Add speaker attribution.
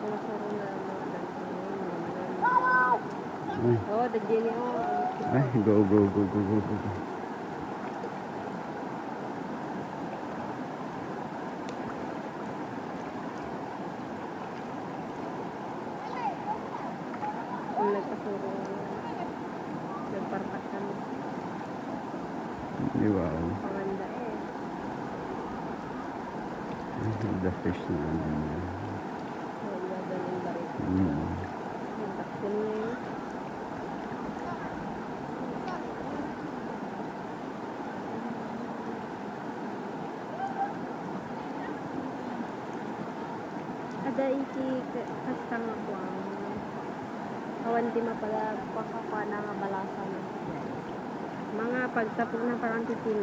Speaker 1: Sumasuro na mga ganito.
Speaker 2: Ay,
Speaker 1: Oo, dagyan niya.
Speaker 2: ay, go, go, go, go, go, go.
Speaker 1: Kung nagpasuro nagpartak kami.
Speaker 2: Di ba?
Speaker 1: Panganda eh.
Speaker 2: The fish na ano.
Speaker 1: Wala daling barit. Nagtaksin niya yun. Ada iti kastang ako ang kawan di mapala pakakwana nga balasan. Mga pagtapog na parang titin